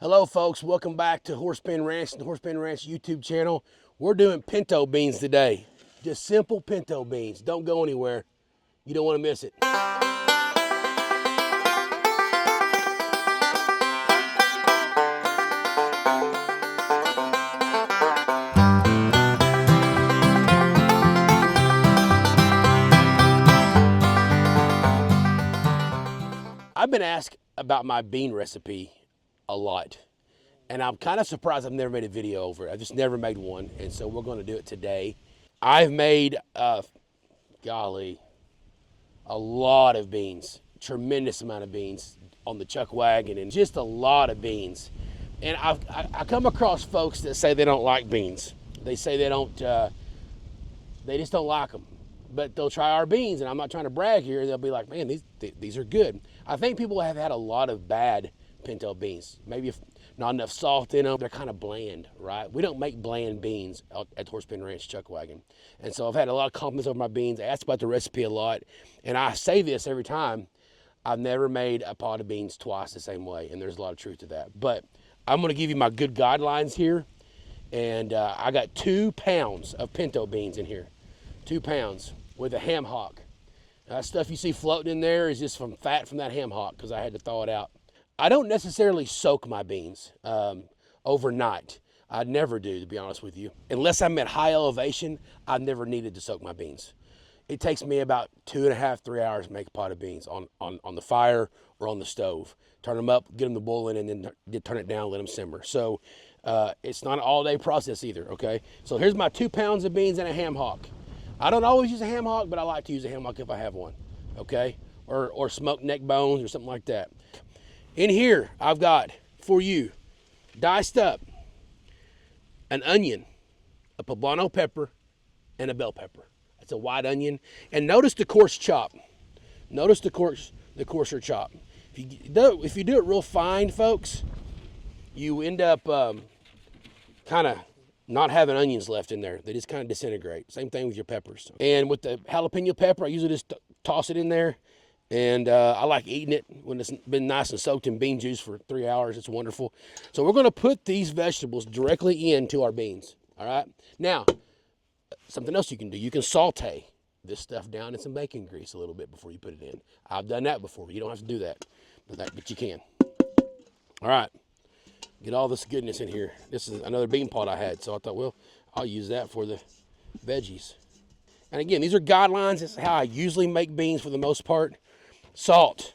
Hello folks, welcome back to Horsepen Ranch and the Horsepen Ranch YouTube channel. We're doing pinto beans today. Just simple pinto beans. Don't go anywhere. You don't want to miss it. I've been asked about my bean recipe a lot. And I'm kind of surprised I've never made a video over it. I've just never made one. And so we're going to do it today. I've made, golly, a lot of beans, tremendous amount of beans on the chuck wagon and just a lot of beans. And I come across folks that say they don't like beans. They say they don't, they just don't like them. But they'll try our beans, and I'm not trying to brag here. They'll be like, man, these are good. I think people have had a lot of bad pinto beans. Maybe if not enough salt in them, they're kind of bland, right? We don't make bland beans at Horsepen Ranch Chuck Wagon. And so I've had a lot of compliments over my beans. I ask about the recipe a lot, and I say this every time. I've never made a pot of beans twice the same way, and there's a lot of truth to that. But I'm gonna give you my good guidelines here, and I got 2 pounds of pinto beans in here, 2 pounds with a ham hock. That stuff you see floating in there is just from fat from that ham hock because I had to thaw it out. I don't necessarily soak my beans overnight. I never do, to be honest with you. Unless I'm at high elevation, I've never needed to soak my beans. It takes me about 2.5, 3 hours to make a pot of beans on the fire or on the stove. Turn them up, get them to boiling, and then turn it down, let them simmer. So it's not an all-day process either, okay? So here's my 2 pounds of beans and a ham hock. I don't always use a ham hock, but I like to use a ham hock if I have one, okay? Or smoked neck bones or something like that. In here, I've got, for you, diced up an onion, a poblano pepper, and a bell pepper. That's a white onion. And notice the coarse chop. Notice the coarser chop. If you do it real fine, folks, you end up kind of not having onions left in there. They just kind of disintegrate. Same thing with your peppers. And with the jalapeno pepper, I usually just toss it in there. And I like eating it when it's been nice and soaked in bean juice for 3 hours. It's wonderful. So we're going to put these vegetables directly into our beans. All right. Now, something else you can do. You can saute this stuff down in some bacon grease a little bit before you put it in. I've done that before. You don't have to do that, but you can. All right. Get all this goodness in here. This is another bean pot I had, so I thought, well, I'll use that for the veggies. And again, these are guidelines. This is how I usually make beans for the most part. Salt.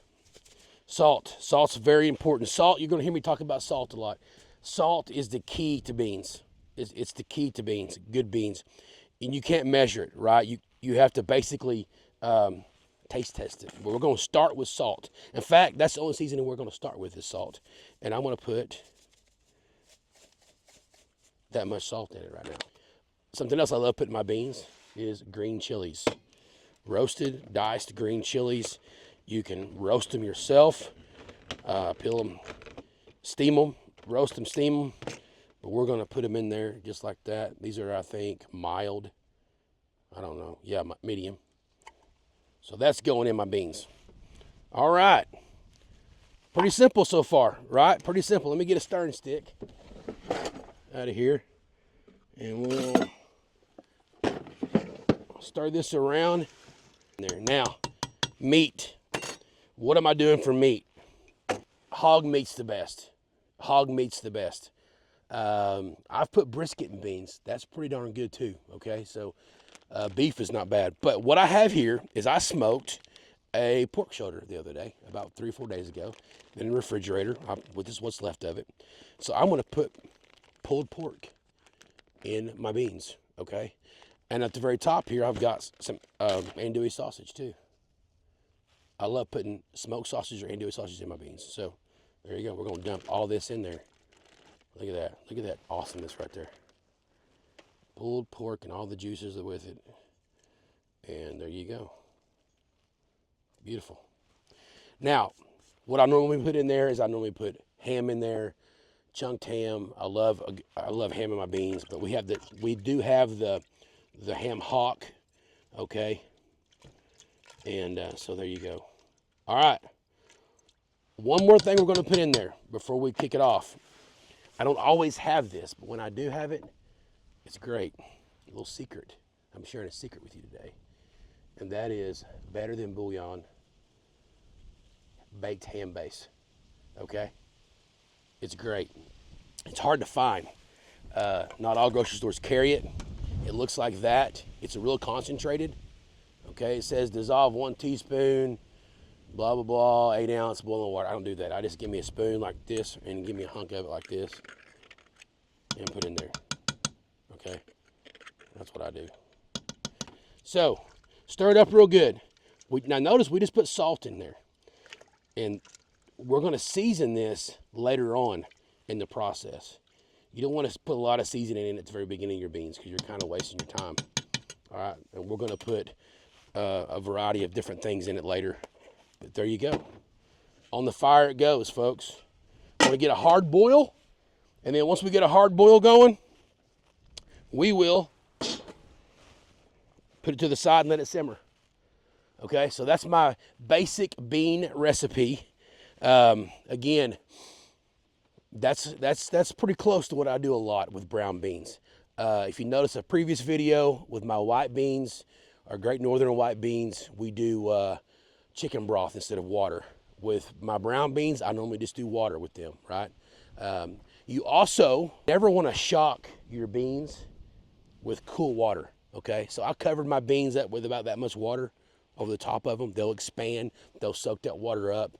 Salt's very important. Salt, you're going to hear me talk about salt a lot. Salt is the key to beans. It's the key to beans, good beans. And you can't measure it, right? You have to basically taste test it. But we're going to start with salt. In fact, that's the only seasoning we're going to start with is salt. And I'm going to put that much salt in it right now. Something else I love putting in my beans is green chilies. Roasted, diced green chilies. You can roast them yourself, peel them, steam them, roast them, steam them. But we're going to put them in there just like that. These are, I think, mild. I don't know. Yeah, medium. So that's going in my beans. All right. Pretty simple so far, right? Pretty simple. Let me get a stirring stick out of here. And we'll stir this around. There. Now, meat. What am I doing for meat? Hog meat's the best. Hog meat's the best. I've put brisket in beans. That's pretty darn good too, okay? So beef is not bad. But what I have here is I smoked a pork shoulder the other day, about 3 or 4 days ago, in the refrigerator, with this what's left of it. So I'm gonna put pulled pork in my beans, okay? And at the very top here, I've got some andouille sausage too. I love putting smoked sausage or andouille sausage in my beans. So there you go. We're going to dump all this in there. Look at that. Look at that awesomeness right there. Pulled pork and all the juices with it. And there you go. Beautiful. Now, what I normally put in there is I normally put ham in there, chunked ham. I love ham in my beans, but we do have the ham hock, okay? And so there you go. All right. One more thing we're going to put in there before we kick it off. I don't always have this, but when I do have it, it's great. A little secret. I'm sharing a secret with you today. And that is better than bouillon, baked ham base. Okay? It's great. It's hard to find. Not all grocery stores carry it. It looks like that. It's a real concentrated. Okay, it says dissolve 1 teaspoon, blah, blah, blah, 8 ounce boiling water. I don't do that. I just give me a spoon like this and give me a hunk of it like this and put in there. Okay, that's what I do. So, stir it up real good. Now notice we just put salt in there. And we're gonna season this later on in the process. You don't want to put a lot of seasoning in at the very beginning of your beans because you're kind of wasting your time. All right, and we're gonna put a variety of different things in it later. But there you go. On the fire it goes, folks. We're gonna get a hard boil, and then once we get a hard boil going, we will put it to the side and let it simmer. Okay, so that's my basic bean recipe. Again, that's pretty close to what I do a lot with brown beans. If you notice a previous video with my white beans, our Great Northern white beans, we do chicken broth instead of water. With my brown beans, I normally just do water with them, right? You also never want to shock your beans with cool water, okay? So I covered my beans up with about that much water over the top of them. They'll expand, they'll soak that water up.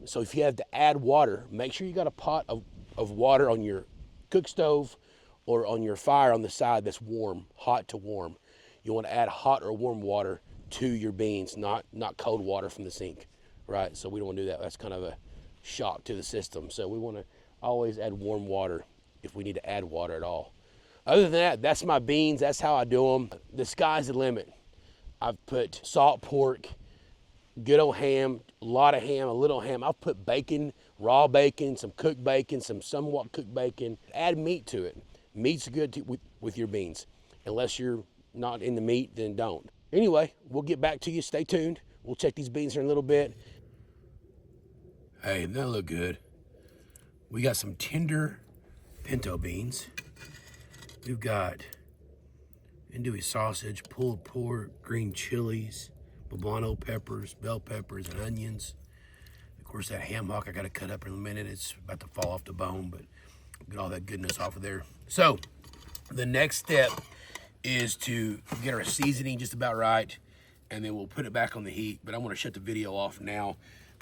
So if you have to add water, make sure you got a pot of water on your cook stove or on your fire on the side that's warm, hot to warm. You want to add hot or warm water to your beans, not cold water from the sink, right? So we don't want to do that. That's kind of a shock to the system. So we want to always add warm water if we need to add water at all. Other than that, that's my beans. That's how I do them. The sky's the limit. I've put salt pork, good old ham, a lot of ham, a little ham. I've put bacon, raw bacon, some cooked bacon, some somewhat cooked bacon. Add meat to it. Meat's good with your beans. Unless you're not in the meat, then don't. Anyway, we'll get back to you. Stay tuned. We'll check these beans here in a little bit. Hey, they look good. We got some tender pinto beans. We've got andouille sausage, pulled pork, green chilies, poblano peppers, bell peppers, and onions. Of course, that ham hock I got to cut up in a minute. It's about to fall off the bone, but get all that goodness off of there. So, the next step is to get our seasoning just about right, and then we'll put it back on the heat. But I want to shut the video off now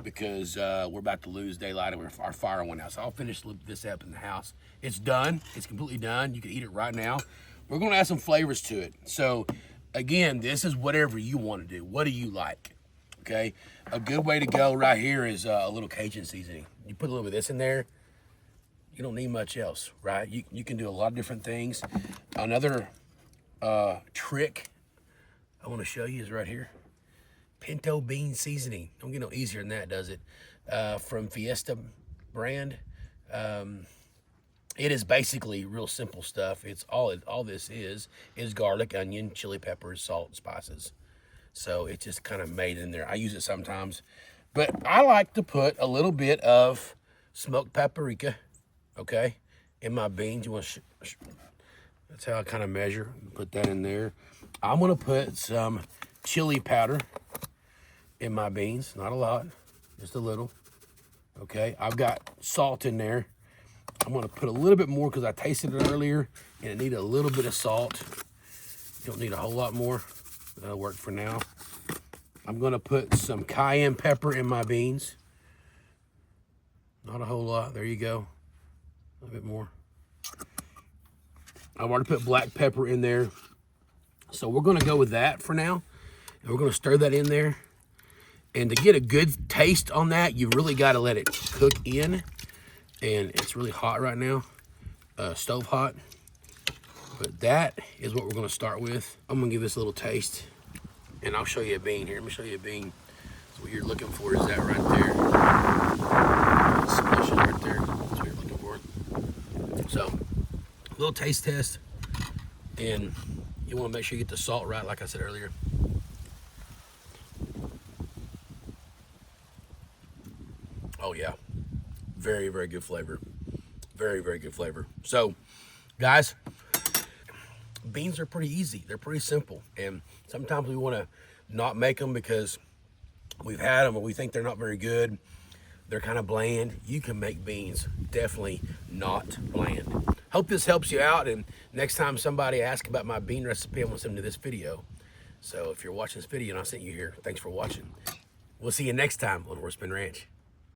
because we're about to lose daylight and our fire went out. So I'll finish this up in the house. It's done. It's completely done. You can eat it right now. We're going to add some flavors to it. So again, this is whatever you want to do. What do you like? Okay. A good way to go right here is a little Cajun seasoning. You put a little bit of this in there. You don't need much else, right? You can do a lot of different things. Another trick I want to show you is right here. Pinto Bean seasoning. Don't get no easier than that, does it? From Fiesta brand. It is basically real simple stuff. It's all this is garlic, onion, chili peppers, salt, and spices. So it's just kind of made in there. I use it sometimes, but I like to put a little bit of smoked paprika, okay, in my beans. You want to that's how I kind of measure. Put that in there. I'm gonna put some chili powder in my beans. Not a lot, just a little. Okay, I've got salt in there. I'm gonna put a little bit more because I tasted it earlier and it needed a little bit of salt. You don't need a whole lot more. That'll work for now. I'm gonna put some cayenne pepper in my beans. Not a whole lot. There you go. A little bit more. I've already put black pepper in there. So we're gonna go with that for now. And we're gonna stir that in there. And to get a good taste on that, you really gotta let it cook in. And it's really hot right now, stove hot. But that is what we're gonna start with. I'm gonna give this a little taste. And I'll show you a bean here. Let me show you a bean. So what you're looking for is that right there. Slushes right there. That's what you're looking for. So, a little taste test. And you wanna make sure you get the salt right, like I said earlier. Oh yeah, very, very good flavor. Very, very good flavor. So, guys, beans are pretty easy. They're pretty simple. And sometimes we want to not make them because we've had them or we think they're not very good. They're kind of bland. You can make beans definitely not bland. Hope this helps you out. And next time somebody asks about my bean recipe, I want to send them to this video. So if you're watching this video and I sent you here, thanks for watching. We'll see you next time on Horseman Ranch.